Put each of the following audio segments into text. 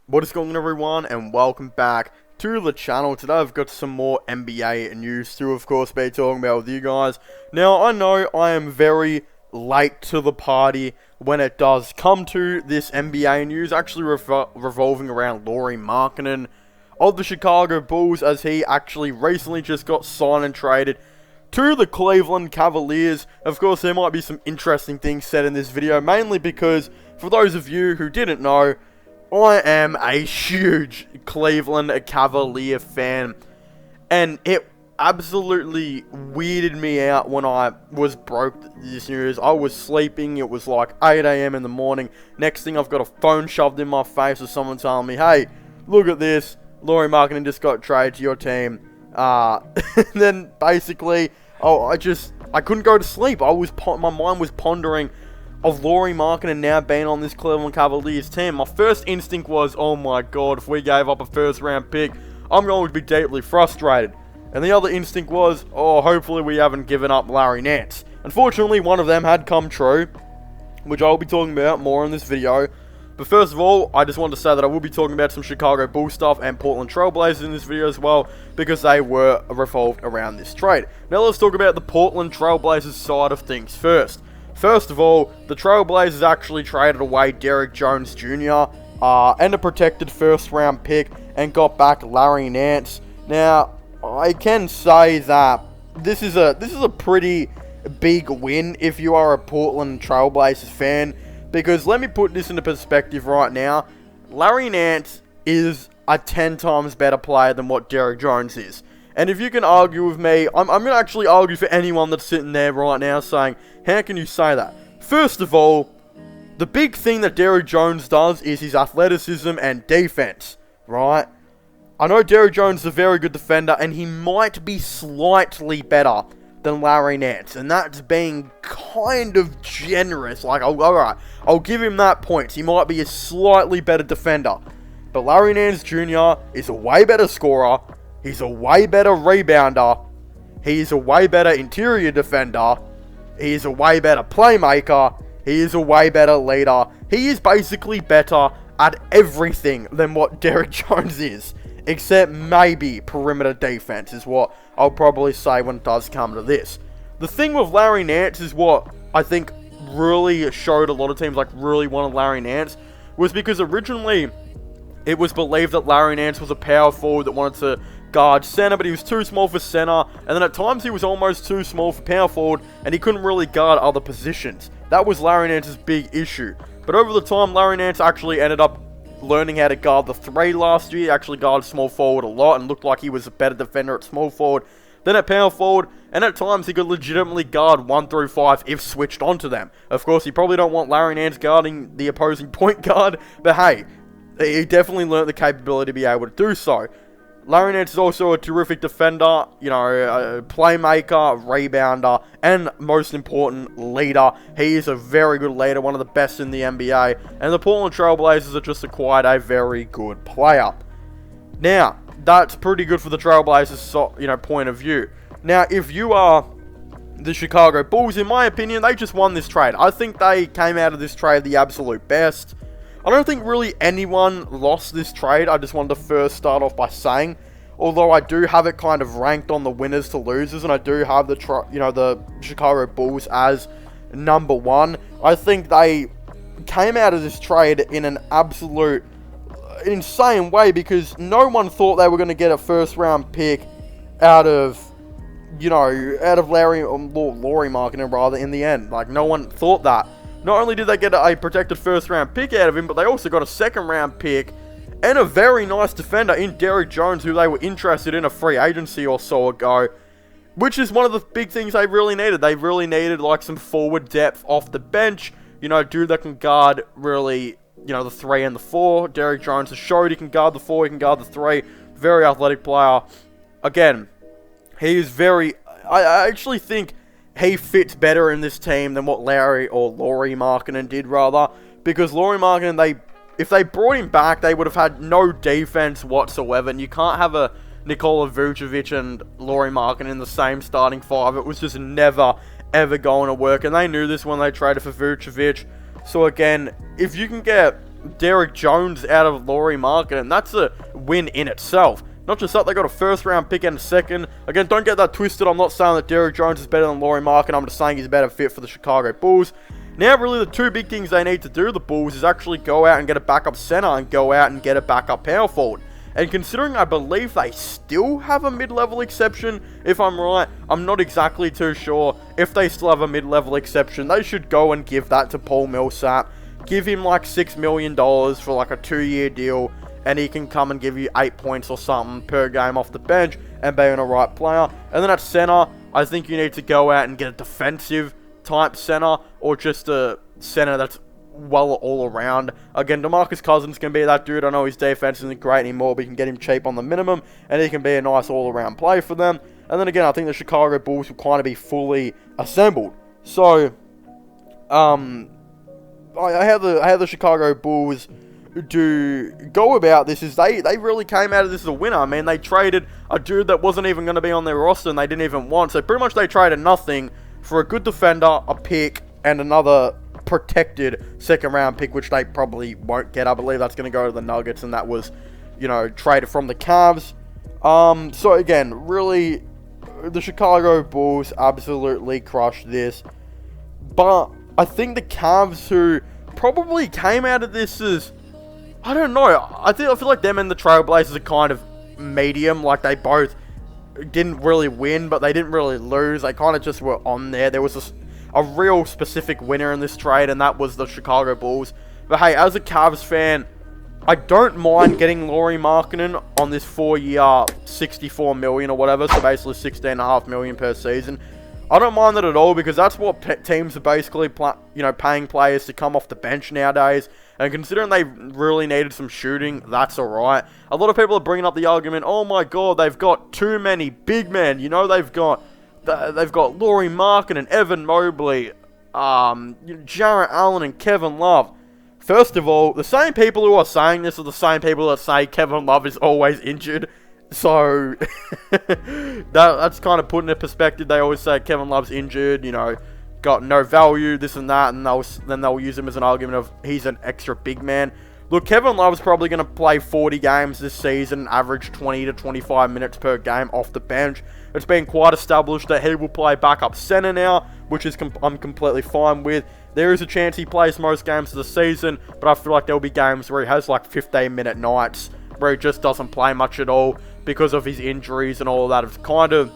What is going on, everyone, and welcome back to the channel. Today I've got some more NBA news to, of course, be talking about with you guys. Now, I know I am very late to the party when it does come to this NBA news, actually revolving around Lauri Markkanen of the Chicago Bulls, as he actually recently just got signed and traded to the Cleveland Cavaliers. Of course, there might be some interesting things said in this video, mainly because, for those of you who didn't know, I am a huge Cleveland Cavalier fan, and it absolutely weirded me out when I was broke this news. I was sleeping, it was like 8 AM in the morning. Next thing, I've got a phone shoved in my face with someone telling me, hey, look at this, Lauri Markkanen just got traded to your team. Then basically, I couldn't go to sleep. My mind was pondering of Lauri Markkanen now being on this Cleveland Cavaliers team. My first instinct was, oh my god, if we gave up a first round pick, I'm going to be deeply frustrated. And the other instinct was, oh, hopefully we haven't given up Larry Nance. Unfortunately, one of them had come true, which I'll be talking about more in this video. But first of all, I just wanted to say that I will be talking about some Chicago Bulls stuff and Portland Trailblazers in this video as well, because they were revolved around this trade. Now let's talk about the Portland Trailblazers side of things first. First of all, the Trailblazers actually traded away Derrick Jones Jr. And a protected first round pick and got back Larry Nance. Now, I can say that this is a pretty big win if you are a Portland Trailblazers fan, because let me put this into perspective right now. Larry Nance is a 10 times better player than what Derrick Jones is. And if you can argue with me, I'm going to actually argue for anyone that's sitting there right now saying, how can you say that? First of all, the big thing that Derrick Jones does is his athleticism and defense, right? I know Derrick Jones is a very good defender, and he might be slightly better than Larry Nance, and that's being kind of generous. Like, alright, I'll give him that point. He might be a slightly better defender, but Larry Nance Jr. is a way better scorer. He's a way better rebounder. He's a way better interior defender. He's a way better playmaker. He is a way better leader. He is basically better at everything than what Derrick Jones is. Except maybe perimeter defense is what I'll probably say when it does come to this. The thing with Larry Nance is what I think really showed a lot of teams really wanted Larry Nance, was because originally it was believed that Larry Nance was a power forward that wanted to guard center, but he was too small for center, and then at times he was almost too small for power forward, and he couldn't really guard other positions. That was Larry Nance's big issue. But over the time, Larry Nance actually ended up learning how to guard the 3 last year. He actually guarded small forward a lot and looked like he was a better defender at small forward than at power forward, and at times he could legitimately guard 1 through 5 if switched onto them. Of course, you probably don't want Larry Nance guarding the opposing point guard, but hey, he definitely learned the capability to be able to do so. Larry Nance is also a terrific defender, a playmaker, rebounder, and most important, leader. He is a very good leader, one of the best in the NBA, and the Portland Trailblazers are just acquired a very good player. Now, that's pretty good for the Trailblazers, point of view. Now, if you are the Chicago Bulls, in my opinion, they just won this trade. I think they came out of this trade the absolute best. I don't think really anyone lost this trade. I just wanted to first start off by saying, although I do have it kind of ranked on the winners to losers, and I do have the Chicago Bulls as number 1. I think they came out of this trade in an absolute insane way, because no one thought they were going to get a first round pick out of Lauri Markkanen rather in the end. Like, no one thought that. Not only did they get a protected first round pick out of him, but they also got a second round pick and a very nice defender in Derrick Jones, who they were interested in a free agency or so ago, which is one of the big things they really needed. They really needed some forward depth off the bench, dude that can guard really, the 3 and the 4. Derrick Jones has showed he can guard the 4, he can guard the 3. Very athletic player. Again, he is I actually think he fits better in this team than what Lauri Markkanen did, rather. Because Lauri Markkanen, if they brought him back, they would have had no defense whatsoever. And you can't have a Nikola Vucevic and Lauri Markkanen in the same starting 5. It was just never, ever going to work. And they knew this when they traded for Vucevic. So again, if you can get Derrick Jones out of Lauri Markkanen, and that's a win in itself. Not just that, they got a first round pick and a second. Again, don't get that twisted. I'm not saying that Derrick Jones is better than Lauri Markkanen. I'm just saying he's a better fit for the Chicago Bulls. Now, really, the two big things they need to do, the Bulls, is actually go out and get a backup center and go out and get a backup power forward. And considering I believe they still have a mid-level exception, if I'm right, I'm not exactly too sure. If they still have a mid-level exception, they should go and give that to Paul Millsap. Give him like $6 million for like a 2-year deal, and he can come and give you 8 points or something per game off the bench and be an alright player. And then at center, I think you need to go out and get a defensive type center, or just a center that's well all around. Again, DeMarcus Cousins can be that dude. I know his defense isn't great anymore, but you can get him cheap on the minimum, and he can be a nice all around play for them. And then again, I think the Chicago Bulls will kind of be fully assembled. So, how the Chicago Bulls do go about this is they really came out of this as a winner. I mean, they traded a dude that wasn't even going to be on their roster and they didn't even want. So pretty much they traded nothing for a good defender, a pick, and another protected second round pick, which they probably won't get. I believe that's going to go to the Nuggets, and that was, traded from the Cavs. So again, really, the Chicago Bulls absolutely crushed this. But I think the Cavs, who probably came out of this as, I don't know, I feel like them and the Trailblazers are kind of medium. Like, they both didn't really win, but they didn't really lose. They kind of just were on there. There was a real specific winner in this trade, and that was the Chicago Bulls. But hey, as a Cavs fan, I don't mind getting Lauri Markkanen on this 4-year, $64 million or whatever, so basically $16.5 million per season. I don't mind that at all, because that's what teams are basically paying players to come off the bench nowadays. And considering they really needed some shooting, that's alright. A lot of people are bringing up the argument, oh my god, they've got too many big men. They've got Lauri Markkanen and Evan Mobley, Jarrett Allen and Kevin Love. First of all, the same people who are saying this are the same people that say Kevin Love is always injured. So, that's kind of put into perspective. They always say Kevin Love's injured, got no value, this and that, and then they'll use him as an argument of he's an extra big man. Look, Kevin Love's probably going to play 40 games this season, average 20 to 25 minutes per game off the bench. It's been quite established that he will play backup center now, which is I'm completely fine with. There is a chance he plays most games of the season, but I feel like there'll be games where he has like 15-minute nights, where he just doesn't play much at all because of his injuries and all of that. It's kind of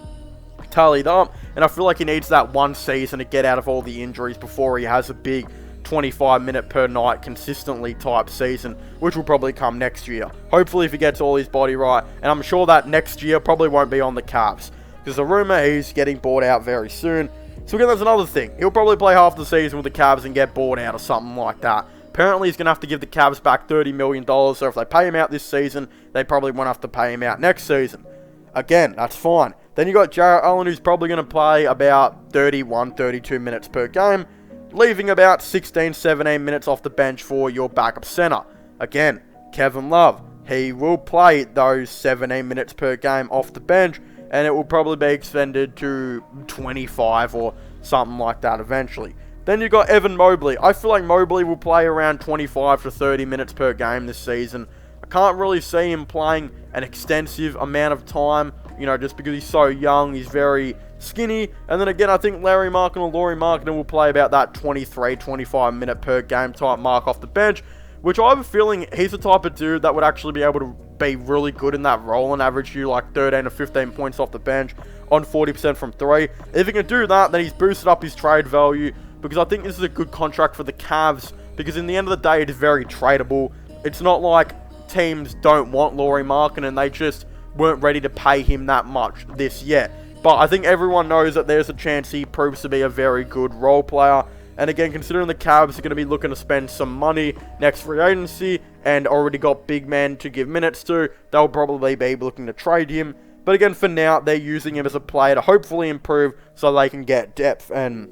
tallied up, and I feel like he needs that one season to get out of all the injuries before he has a big 25-minute per night consistently type season, which will probably come next year. Hopefully, if he gets all his body right, and I'm sure that next year probably won't be on the Cavs, because the rumor he's getting bought out very soon. So again, that's another thing. He'll probably play half the season with the Cavs and get bought out or something like that. Apparently, he's going to have to give the Cavs back $30 million, so if they pay him out this season, they probably won't have to pay him out next season. Again, that's fine. Then you got Jarrett Allen, who's probably going to play about 31, 32 minutes per game, leaving about 16, 17 minutes off the bench for your backup center. Again, Kevin Love, he will play those 17 minutes per game off the bench, and it will probably be extended to 25 or something like that eventually. Then you got Evan Mobley. I feel like Mobley will play around 25 to 30 minutes per game this season. I can't really see him playing an extensive amount of time, just because he's so young, he's very skinny. And then again, I think Lauri Markkanen will play about that 23, 25 minute per game type mark off the bench, which I have a feeling he's the type of dude that would actually be able to be really good in that role and average you like 13 to 15 points off the bench on 40% from 3. If he can do that, then he's boosted up his trade value, because I think this is a good contract for the Cavs, because in the end of the day, it is very tradable. It's not like teams don't want Lauri Markkanen, they just weren't ready to pay him that much this yet. But I think everyone knows that there's a chance he proves to be a very good role player. And again, considering the Cavs are going to be looking to spend some money next free agency and already got big men to give minutes to, they'll probably be looking to trade him. But again, for now, they're using him as a player to hopefully improve so they can get depth and,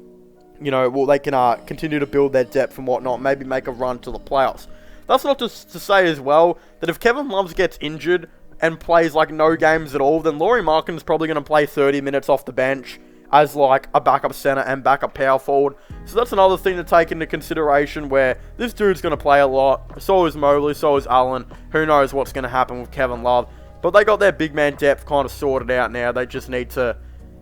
they can continue to build their depth and whatnot, maybe make a run to the playoffs. That's not just to say as well that if Kevin Love gets injured and plays like no games at all, then Lauri Markkanen is probably going to play 30 minutes off the bench as like a backup center and backup power forward. So that's another thing to take into consideration, where this dude's going to play a lot. So is Mobley, so is Allen. Who knows what's going to happen with Kevin Love. But they got their big man depth kind of sorted out now. They just need to,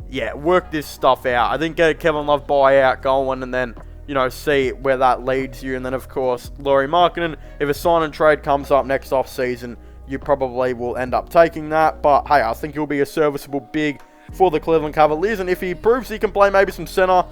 yeah, work this stuff out. I think get a Kevin Love buyout going, and then, you know, see where that leads you. And then, of course, Lauri Markkanen, if a sign and trade comes up next off-season, you probably will end up taking that. But, hey, I think he'll be a serviceable big for the Cleveland Cavaliers. And if he proves he can play maybe some center,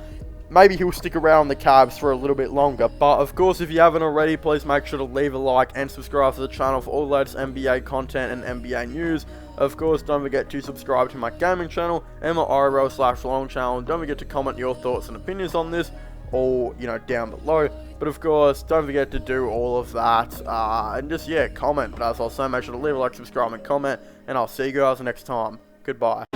maybe he'll stick around the Cavs for a little bit longer. But, of course, if you haven't already, please make sure to leave a like and subscribe to the channel for all the latest NBA content and NBA news. Of course, don't forget to subscribe to my gaming channel and my IRL/long channel. Don't forget to comment your thoughts and opinions on this, all, you know, down below. But of course, don't forget to do all of that, and just, yeah, comment. But as I'll say, make sure to leave a like, subscribe, and comment, and I'll see you guys next time. Goodbye.